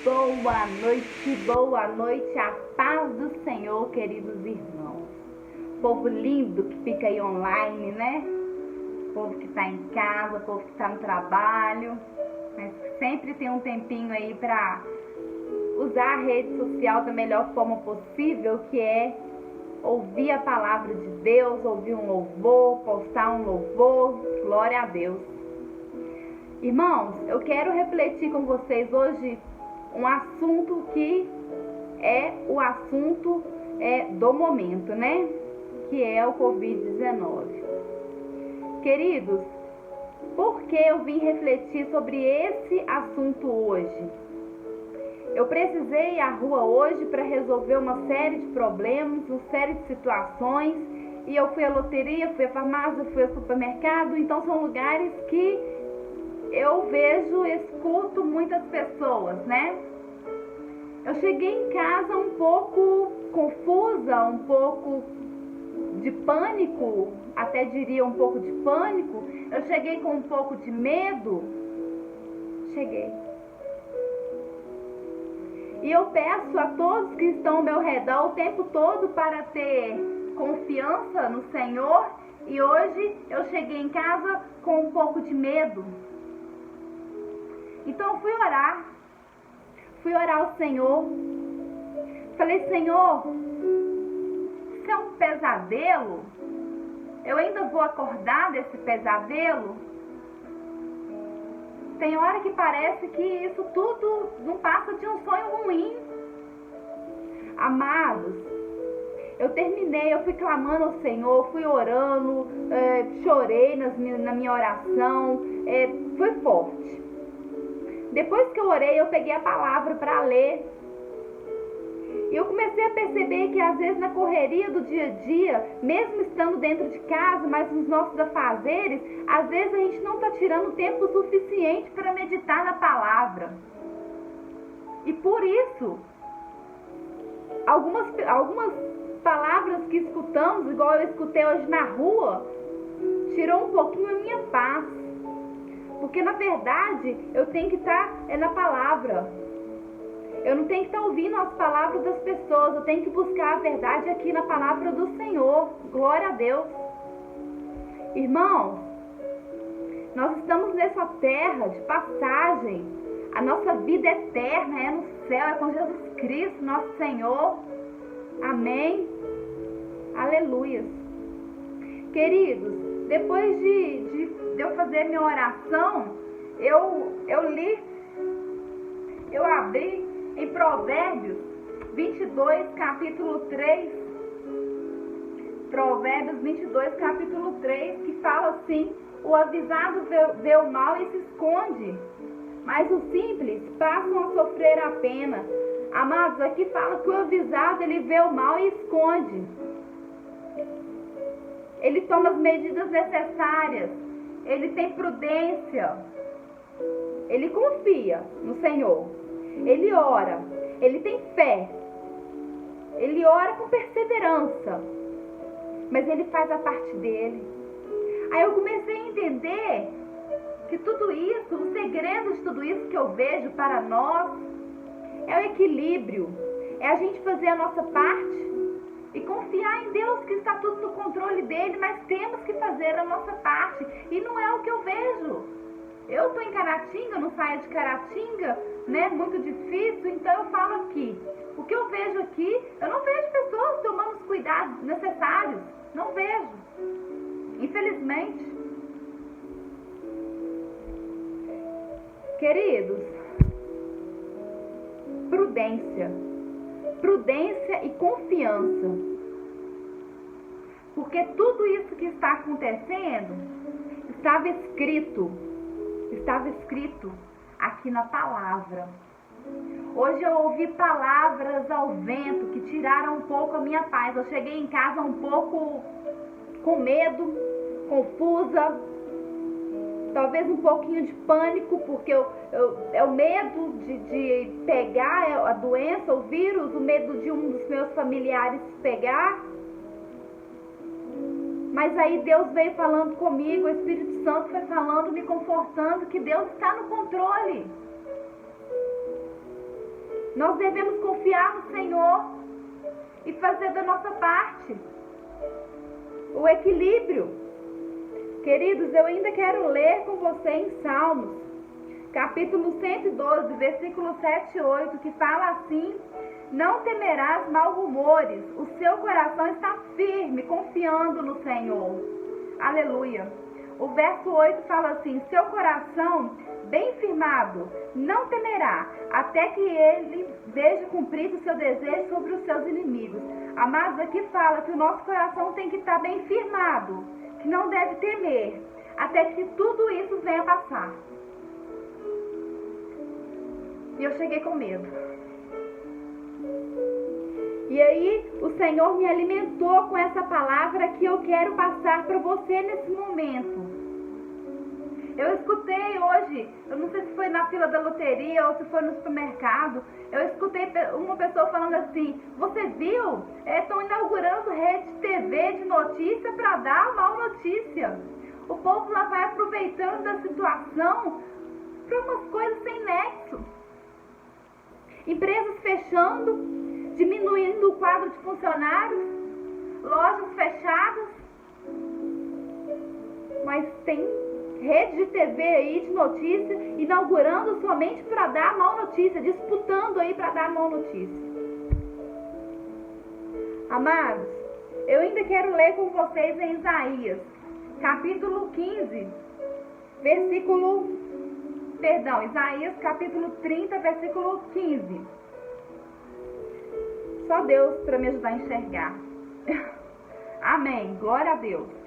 Boa noite, a paz do Senhor, queridos irmãos. Povo lindo que fica aí online, né? Povo que está em casa, povo que está no trabalho, mas sempre tem um tempinho aí para usar a rede social da melhor forma possível, que é ouvir a palavra de Deus, ouvir um louvor, postar um louvor. Glória a Deus. Irmãos, eu quero refletir com vocês hoje um assunto que é o assunto do momento, né? Que é o Covid-19. Queridos, por que eu vim refletir sobre esse assunto hoje? Eu precisei ir à rua hoje para resolver uma série de problemas, uma série de situações, e eu fui à loteria, fui à farmácia, fui ao supermercado. Então são lugares que eu vejo, escuto muitas pessoas, né? Eu cheguei em casa um pouco confusa, um pouco de pânico, até diria um pouco de pânico. Eu cheguei com um pouco de medo. Cheguei. E eu peço a todos que estão ao meu redor o tempo todo para ter confiança no Senhor. E hoje eu cheguei em casa com um pouco de medo. Então eu fui orar ao Senhor. Falei: Senhor, isso é um pesadelo? Eu ainda vou acordar desse pesadelo? Tem hora que parece que isso tudo não passa de um sonho ruim. Amados, eu fui clamando ao Senhor, fui orando, chorei na minha oração, foi forte. Depois que eu orei, eu peguei a palavra para ler. E eu comecei a perceber que às vezes na correria do dia a dia, mesmo estando dentro de casa, mas nos nossos afazeres, às vezes a gente não está tirando tempo suficiente para meditar na palavra. E por isso, algumas palavras que escutamos, igual eu escutei hoje na rua, tirou um pouquinho a minha paz. Porque na verdade eu tenho que estar na palavra. Eu não tenho que estar ouvindo as palavras das pessoas. Eu tenho que buscar a verdade aqui na palavra do Senhor. Glória a Deus. Irmãos, nós estamos nessa terra de passagem. A nossa vida eterna é no céu, é com Jesus Cristo, nosso Senhor. Amém. Aleluia. Queridos, depois de eu fazer minha oração, eu abri em Provérbios 22, capítulo 3. Provérbios 22, capítulo 3, que fala assim: o avisado vê o mal e se esconde, mas os simples passam a sofrer a pena. Amados, aqui fala que o avisado, ele vê o mal e esconde. Ele toma as medidas necessárias. Ele tem prudência. Ele confia no Senhor. Ele ora. Ele tem fé. Ele ora com perseverança. Mas ele faz a parte dele. Aí eu comecei a entender que tudo isso, o segredo de tudo isso que eu vejo para nós, é o equilíbrio. É a gente fazer a nossa parte e confiar em Deus, que está tudo no controle dele, mas temos que fazer a nossa parte. E não é o que eu vejo. Eu estou em Caratinga, não saio de Caratinga, né? Muito difícil, então eu falo aqui. O que eu vejo aqui, eu não vejo pessoas tomando os cuidados necessários. Não vejo. Infelizmente. Queridos, prudência. Prudência e confiança. Porque tudo isso que está acontecendo estava escrito aqui na palavra. Hoje eu ouvi palavras ao vento que tiraram um pouco a minha paz. Eu cheguei em casa um pouco com medo, confusa, talvez um pouquinho de pânico, porque é o medo de pegar a doença, o vírus, o medo de um dos meus familiares pegar. Mas aí Deus veio falando comigo, o Espírito Santo foi falando, me confortando, que Deus está no controle. Nós devemos confiar no Senhor e fazer da nossa parte. O equilíbrio. Queridos, eu ainda quero ler com você em Salmos, capítulo 112, versículos 7 e 8, que fala assim: não temerás mal rumores, o seu coração está firme, confiando no Senhor. Aleluia. O verso 8 fala assim: seu coração bem firmado não temerá, até que ele veja cumprido o seu desejo sobre os seus inimigos. Amados, aqui fala que o nosso coração tem que estar bem firmado, que não deve temer, até que tudo isso venha passar. E eu cheguei com medo. E aí o Senhor me alimentou com essa palavra que eu quero passar para você nesse momento. Eu escutei hoje, eu não sei se foi na fila da loteria ou se foi no supermercado, eu escutei uma pessoa falando assim: você viu? Estão inaugurando rede TV de notícia para dar mal notícia. O povo lá vai aproveitando da situação para umas coisas sem nexo. Empresas fechando, diminuindo o quadro de funcionários, lojas fechadas, mas tem rede de TV aí de notícia inaugurando somente para dar mal notícia, disputando aí para dar mal notícia. Amados, eu ainda quero ler com vocês em Isaías, capítulo 15, Isaías capítulo 30, versículo 15. Só Deus para me ajudar a enxergar. Amém, glória a Deus.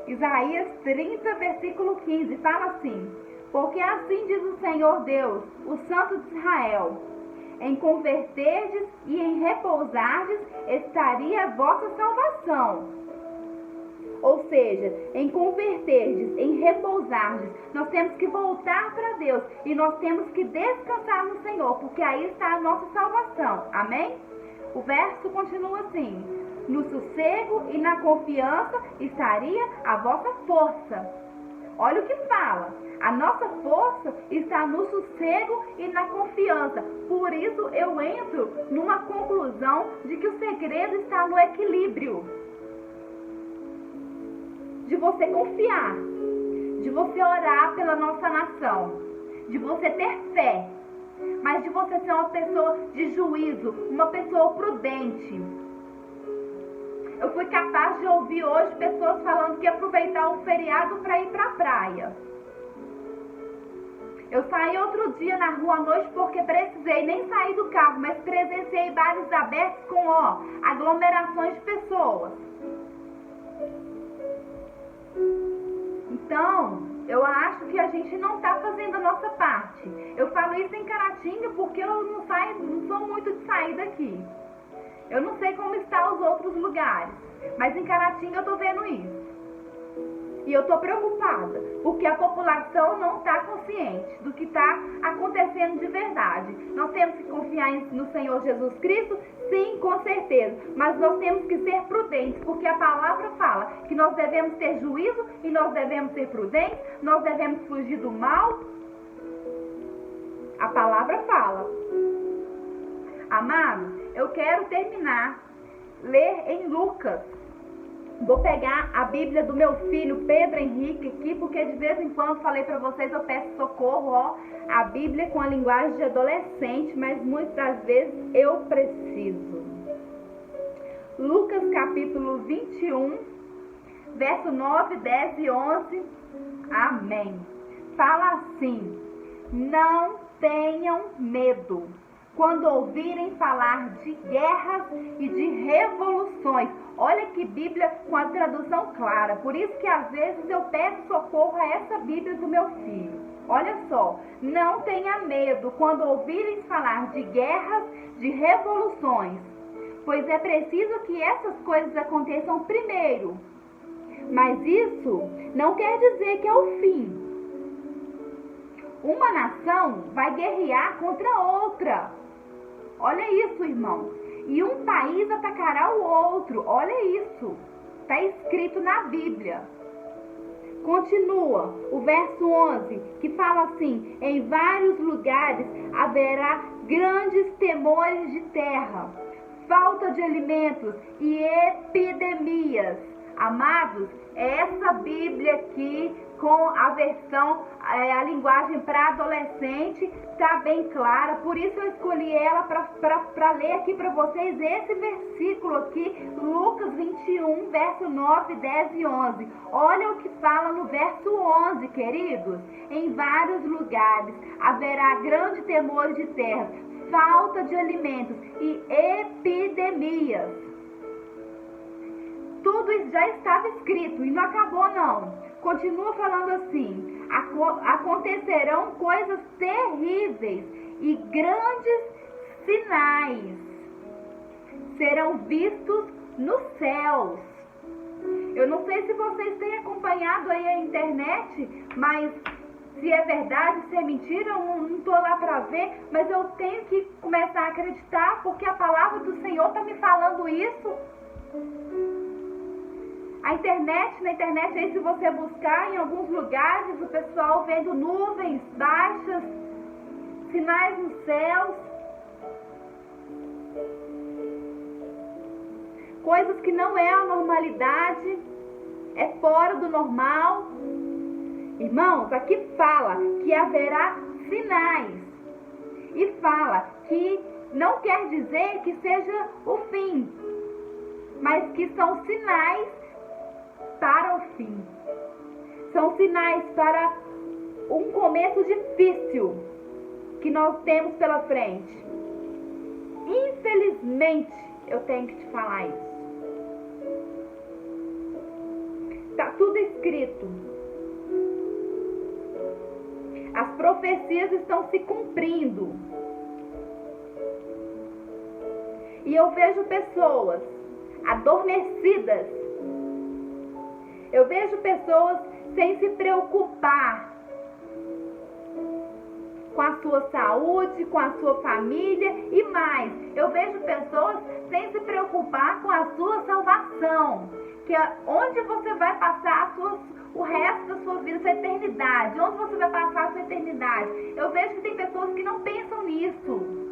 Isaías 30, versículo 15, fala assim: porque assim diz o Senhor Deus, o Santo de Israel: em converterdes e em repousardes estaria a vossa salvação. Ou seja, em converterdes, em repousardes, nós temos que voltar para Deus e nós temos que descansar no Senhor, porque aí está a nossa salvação. Amém? O verso continua assim: no sossego e na confiança estaria a vossa força. Olha o que fala. A nossa força está no sossego e na confiança. Por isso eu entro numa conclusão de que o segredo está no equilíbrio. De você confiar, de você orar pela nossa nação, de você ter fé, mas de você ser uma pessoa de juízo, uma pessoa prudente. Eu fui capaz de ouvir hoje pessoas falando que ia aproveitar o feriado para ir para a praia. Eu saí outro dia na rua à noite porque precisei, nem sair do carro, mas presenciei bares abertos com aglomerações de pessoas. Então, eu acho que a gente não está fazendo a nossa parte. Eu falo isso em Caratinga porque eu não sou muito de sair daqui. Eu não sei como estão os outros lugares, mas em Caratinga eu estou vendo isso. E eu estou preocupada, porque a população não está consciente do que está acontecendo de verdade. Nós temos que confiar no Senhor Jesus Cristo? Sim, com certeza. Mas nós temos que ser prudentes, porque a palavra fala que nós devemos ter juízo e nós devemos ser prudentes, nós devemos fugir do mal. A palavra fala. Amados, eu quero terminar, ler em Lucas. Vou pegar a Bíblia do meu filho Pedro Henrique aqui, porque de vez em quando falei para vocês, eu peço socorro, a Bíblia com a linguagem de adolescente, mas muitas das vezes eu preciso. Lucas capítulo 21, verso 9, 10 e 11, amém. Fala assim: não tenham medo quando ouvirem falar de guerras e de revoluções. Olha que Bíblia com a tradução clara. Por isso que às vezes eu peço socorro a essa Bíblia do meu filho. Olha só, não tenha medo quando ouvirem falar de guerras, de revoluções, pois é preciso que essas coisas aconteçam primeiro. Mas isso não quer dizer que é o fim. Uma nação vai guerrear contra outra. Olha isso, irmão. E um país atacará o outro. Olha isso. Está escrito na Bíblia. Continua o verso 11, que fala assim: em vários lugares haverá grandes temores de terra, falta de alimentos e epidemias. Amados, essa Bíblia aqui, com a versão, a linguagem para adolescente, está bem clara. Por isso eu escolhi ela para ler aqui para vocês esse versículo aqui, Lucas 21, verso 9, 10 e 11. Olha o que fala no verso 11, queridos. Em vários lugares haverá grande temor de terra, falta de alimentos e epidemias. Tudo isso já estava escrito e não acabou não. Continua falando assim: acontecerão coisas terríveis e grandes sinais serão vistos nos céus. Eu não sei se vocês têm acompanhado aí a internet, mas se é verdade, se é mentira, eu não estou lá para ver, mas eu tenho que começar a acreditar, porque a palavra do Senhor está me falando isso. Na internet aí, se você buscar em alguns lugares, o pessoal vendo nuvens baixas, sinais nos céus, coisas que não é a normalidade, é fora do normal. Irmãos, aqui fala que haverá sinais, e fala que não quer dizer que seja o fim, mas que são sinais para o fim. São sinais para um começo difícil que nós temos pela frente. Infelizmente, eu tenho que te falar isso. Está tudo escrito. As profecias estão se cumprindo. E eu vejo pessoas adormecidas. Eu vejo pessoas sem se preocupar com a sua saúde, com a sua família e mais. Eu vejo pessoas sem se preocupar com a sua salvação. Que é onde você vai passar o resto da sua vida, sua eternidade. Onde você vai passar a sua eternidade. Eu vejo que tem pessoas que não pensam nisso.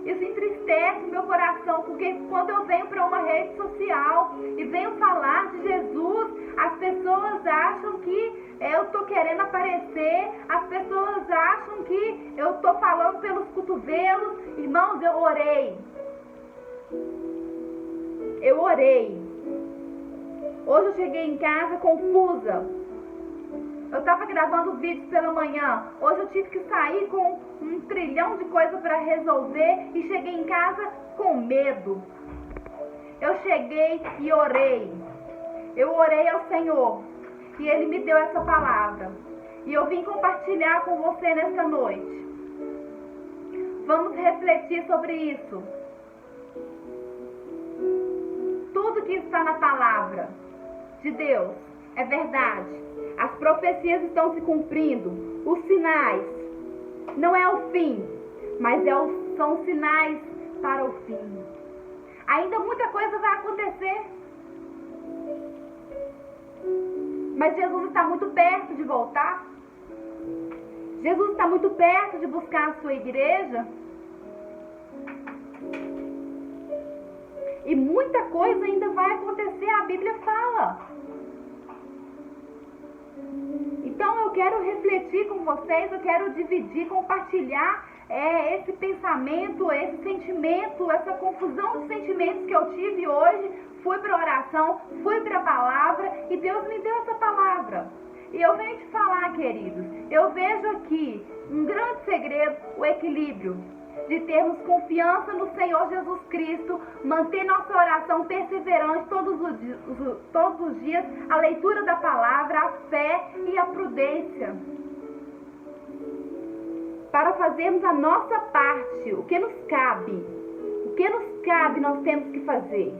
Isso entristece meu coração, porque quando eu venho para uma rede social e venho falar de Jesus, as pessoas acham que eu estou querendo aparecer, as pessoas acham que eu estou falando pelos cotovelos. Irmãos, eu orei. Hoje eu cheguei em casa confusa. Eu estava gravando vídeos pela manhã. Hoje eu tive que sair com um trilhão de coisas para resolver e cheguei em casa com medo. Eu cheguei e orei. Eu orei ao Senhor e Ele me deu essa palavra. E eu vim compartilhar com você nessa noite. Vamos refletir sobre isso. Tudo que está na palavra de Deus é verdade. As profecias estão se cumprindo. Os sinais não é o fim, mas são sinais para o fim. Ainda muita coisa vai acontecer. Mas Jesus está muito perto de voltar. Jesus está muito perto de buscar a sua igreja. E muita coisa ainda vai acontecer, a Bíblia fala. Então eu quero refletir com vocês, eu quero dividir, compartilhar esse pensamento, esse sentimento, essa confusão de sentimentos que eu tive hoje. Fui para a oração, fui para a palavra e Deus me deu essa palavra. E eu venho te falar, queridos, eu vejo aqui um grande segredo, o equilíbrio. De termos confiança no Senhor Jesus Cristo, manter nossa oração perseverante todos os dias, a leitura da palavra, a fé e a prudência. Para fazermos a nossa parte, o que nos cabe. O que nos cabe nós temos que fazer.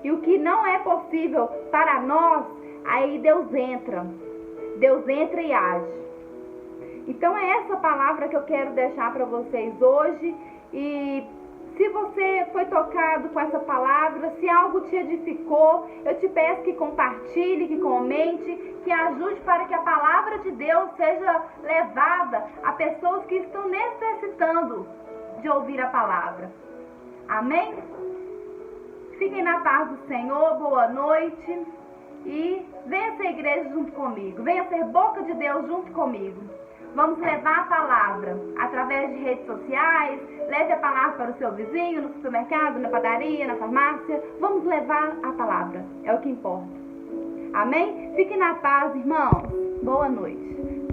E o que não é possível para nós, aí Deus entra. Deus entra e age. Então é essa palavra que eu quero deixar para vocês hoje. E se você foi tocado com essa palavra, se algo te edificou, eu te peço que compartilhe, que comente, que ajude para que a palavra de Deus seja levada a pessoas que estão necessitando de ouvir a palavra. Amém? Fiquem na paz do Senhor, boa noite. E venha ser igreja junto comigo. Venha ser boca de Deus junto comigo. Vamos levar a palavra através de redes sociais. Leve a palavra para o seu vizinho, no supermercado, na padaria, na farmácia. Vamos levar a palavra. É o que importa. Amém? Fiquem na paz, irmãos. Boa noite.